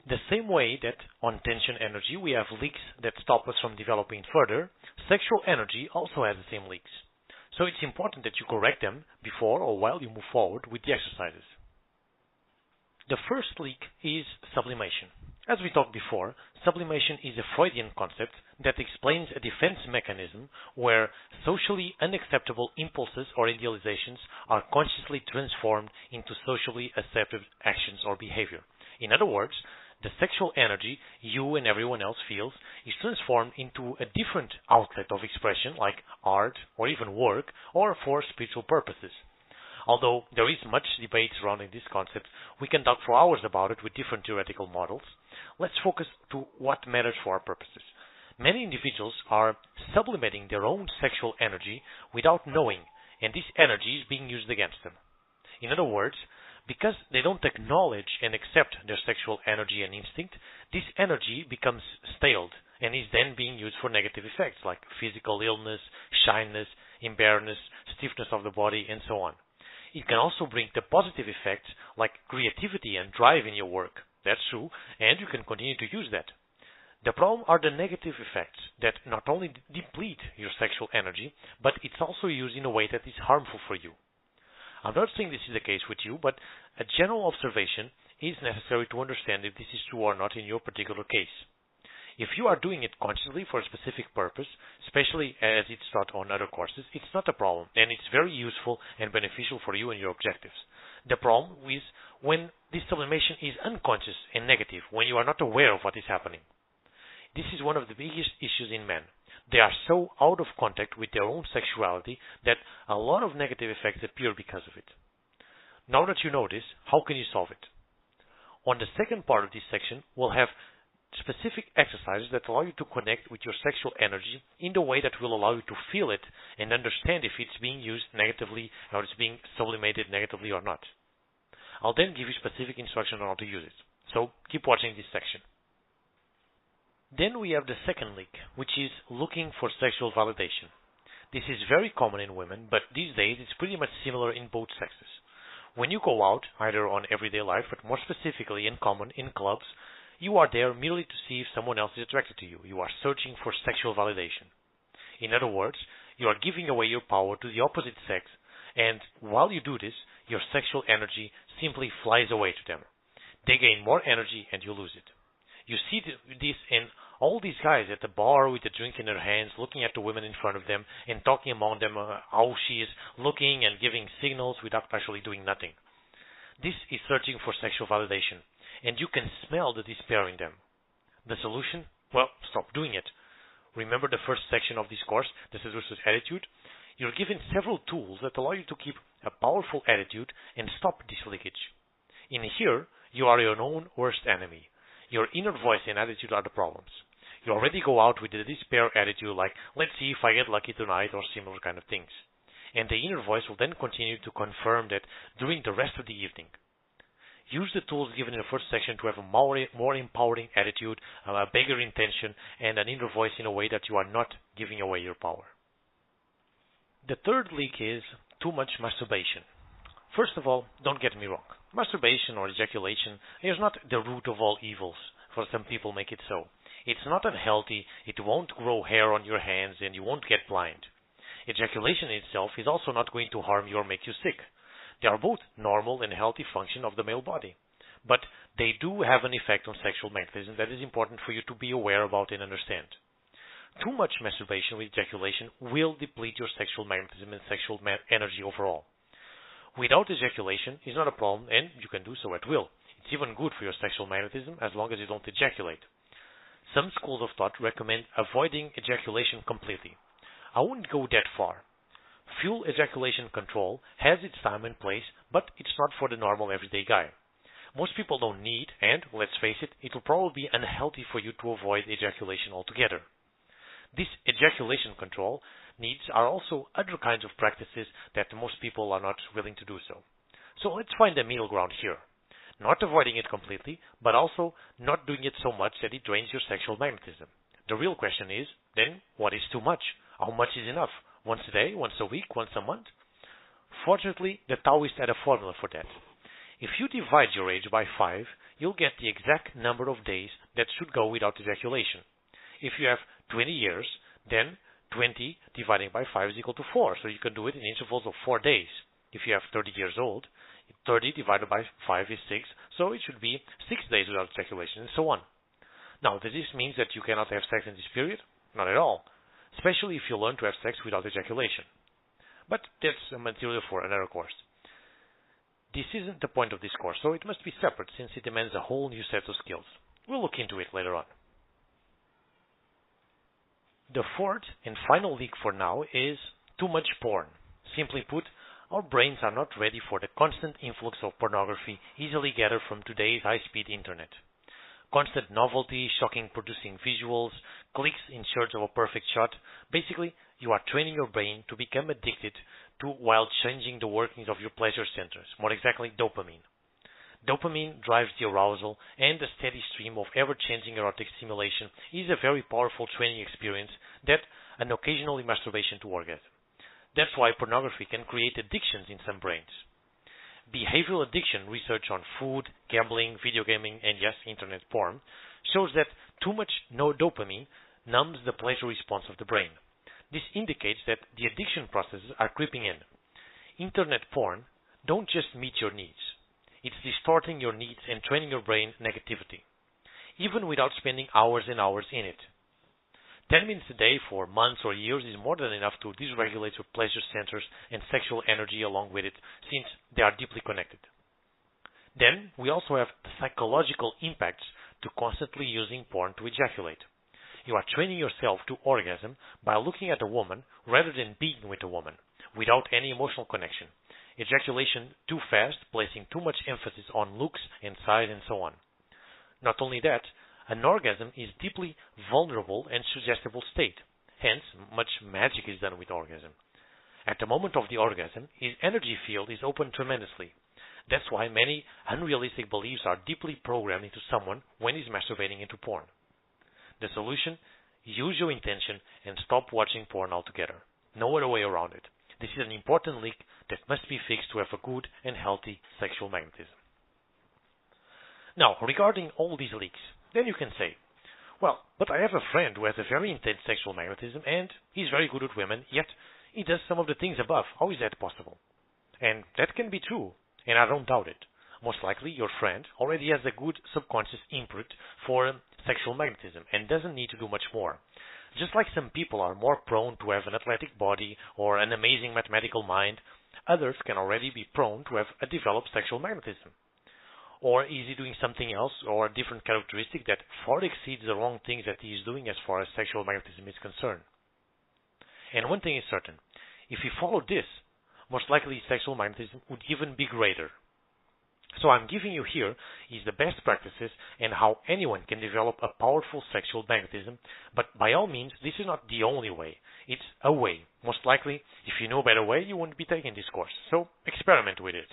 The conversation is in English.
The same way that on tension energy we have leaks that stop us from developing further, sexual energy also has the same leaks. So it's important that you correct them before or while you move forward with the exercises. The first leak is sublimation. As we talked before, sublimation is a Freudian concept that explains a defense mechanism where socially unacceptable impulses or idealizations are consciously transformed into socially accepted actions or behavior. In other words, the sexual energy you and everyone else feels is transformed into a different outlet of expression like art or even work or for spiritual purposes. Although there is much debate surrounding this concept, we can talk for hours about it with different theoretical models. Let's focus to what matters for our purposes. Many individuals are sublimating their own sexual energy without knowing, and this energy is being used against them. In other words, because they don't acknowledge and accept their sexual energy and instinct, this energy becomes staled and is then being used for negative effects like physical illness, shyness, embarrassment, stiffness of the body, and so on. It can also bring the positive effects like creativity and drive in your work. That's true, and you can continue to use that. The problem are the negative effects that not only deplete your sexual energy, but it's also used in a way that is harmful for you. I'm not saying this is the case with you, but a general observation is necessary to understand if this is true or not in your particular case. If you are doing it consciously for a specific purpose, especially as it's taught on other courses, it's not a problem, and it's very useful and beneficial for you and your objectives. The problem is when this sublimation is unconscious and negative, when you are not aware of what is happening. This is one of the biggest issues in men. They are so out of contact with their own sexuality that a lot of negative effects appear because of it. Now that you know this, how can you solve it? On the second part of this section, we'll have specific exercises that allow you to connect with your sexual energy in the way that will allow you to feel it and understand if it's being used negatively or it's being sublimated negatively or not. I'll then give you specific instructions on how to use it. So keep watching this section. Then we have the second leak, which is looking for sexual validation. This is very common in women, but these days it's pretty much similar in both sexes. When you go out, either on everyday life, but more specifically in common, in clubs, you are there merely to see if someone else is attracted to you. You are searching for sexual validation. In other words, you are giving away your power to the opposite sex, and while you do this, your sexual energy simply flies away to them. They gain more energy and you lose it. You see this in all these guys at the bar with a drink in their hands, looking at the women in front of them and talking among them how she is looking and giving signals without actually doing nothing. This is searching for sexual validation, and you can smell the despair in them. The solution? Well, stop doing it. Remember the first section of this course, the seducer's attitude? You're given several tools that allow you to keep a powerful attitude and stop this leakage. In here, you are your own worst enemy. Your inner voice and attitude are the problems. You already go out with the despair attitude like, let's see if I get lucky tonight or similar kind of things. And the inner voice will then continue to confirm that during the rest of the evening. Use the tools given in the first section to have a more empowering attitude, a bigger intention, and an inner voice in a way that you are not giving away your power. The third leak is too much masturbation. First of all, don't get me wrong. Masturbation or ejaculation is not the root of all evils, for some people make it so. It's not unhealthy, it won't grow hair on your hands, and you won't get blind. Ejaculation itself is also not going to harm you or make you sick. They are both normal and healthy function of the male body. But they do have an effect on sexual magnetism that is important for you to be aware about and understand. Too much masturbation with ejaculation will deplete your sexual magnetism and sexual energy overall. Without ejaculation is not a problem, and you can do so at will. It's even good for your sexual magnetism as long as you don't ejaculate. Some schools of thought recommend avoiding ejaculation completely. I wouldn't go that far. Full ejaculation control has its time and place, but it's not for the normal everyday guy. Most people don't need, and let's face it, it will probably be unhealthy for you to avoid ejaculation altogether. This ejaculation control needs are also other kinds of practices that most people are not willing to do so. So let's find a middle ground here. Not avoiding it completely, but also not doing it so much that it drains your sexual magnetism. The real question is, then, what is too much? How much is enough? Once a day, once a week, once a month? Fortunately, the Taoists had a formula for that. If you divide your age by 5, you'll get the exact number of days that should go without ejaculation. If you have 20 years, then 20 divided by 5 is equal to 4. So you can do it in intervals of 4 days. If you have 30 years old, 30 divided by 5 is 6. So it should be 6 days without ejaculation, and so on. Now, does this mean that you cannot have sex in this period? Not at all. Especially if you learn to have sex without ejaculation. But that's a material for another course. This isn't the point of this course, so it must be separate since it demands a whole new set of skills. We'll look into it later on. The fourth and final leak for now is too much porn. Simply put, our brains are not ready for the constant influx of pornography easily gathered from today's high-speed internet. Constant novelty, shocking producing visuals, clicks in search of a perfect shot. Basically, you are training your brain to become addicted to while changing the workings of your pleasure centers, more exactly dopamine. Dopamine drives the arousal, and the steady stream of ever-changing erotic stimulation is a very powerful training experience that an occasionally masturbation to orgasm. That's why pornography can create addictions in some brains. Behavioral addiction research on food, gambling, video gaming, and yes, internet porn shows that too much no dopamine numbs the pleasure response of the brain. This indicates that the addiction processes are creeping in. Internet porn don't just meet your needs. It's distorting your needs and training your brain negativity, even without spending hours and hours in it. 10 minutes a day for months or years is more than enough to dysregulate your pleasure centers and sexual energy along with it, since they are deeply connected. Then, we also have the psychological impacts to constantly using porn to ejaculate. You are training yourself to orgasm by looking at a woman rather than being with a woman, without any emotional connection. Ejaculation too fast, placing too much emphasis on looks and size and so on. Not only that, an orgasm is deeply vulnerable and suggestible state. Hence, much magic is done with orgasm. At the moment of the orgasm, his energy field is open tremendously. That's why many unrealistic beliefs are deeply programmed into someone when he's masturbating into porn. The solution? Use your intention and stop watching porn altogether. No other way around it. This is an important leak that must be fixed to have a good and healthy sexual magnetism. Now, regarding all these leaks, then you can say, well, but I have a friend who has a very intense sexual magnetism and he's very good with women, yet he does some of the things above. How is that possible? And that can be true, and I don't doubt it. Most likely your friend already has a good subconscious input for sexual magnetism and doesn't need to do much more. Just like some people are more prone to have an athletic body or an amazing mathematical mind, others can already be prone to have a developed sexual magnetism. Or is he doing something else or a different characteristic that far exceeds the wrong things that he is doing as far as sexual magnetism is concerned? And one thing is certain, if he followed this, most likely sexual magnetism would even be greater. So I'm giving you here is the best practices and how anyone can develop a powerful sexual magnetism, but by all means, this is not the only way. It's a way. Most likely, if you know a better way, you wouldn't be taking this course. So experiment with it.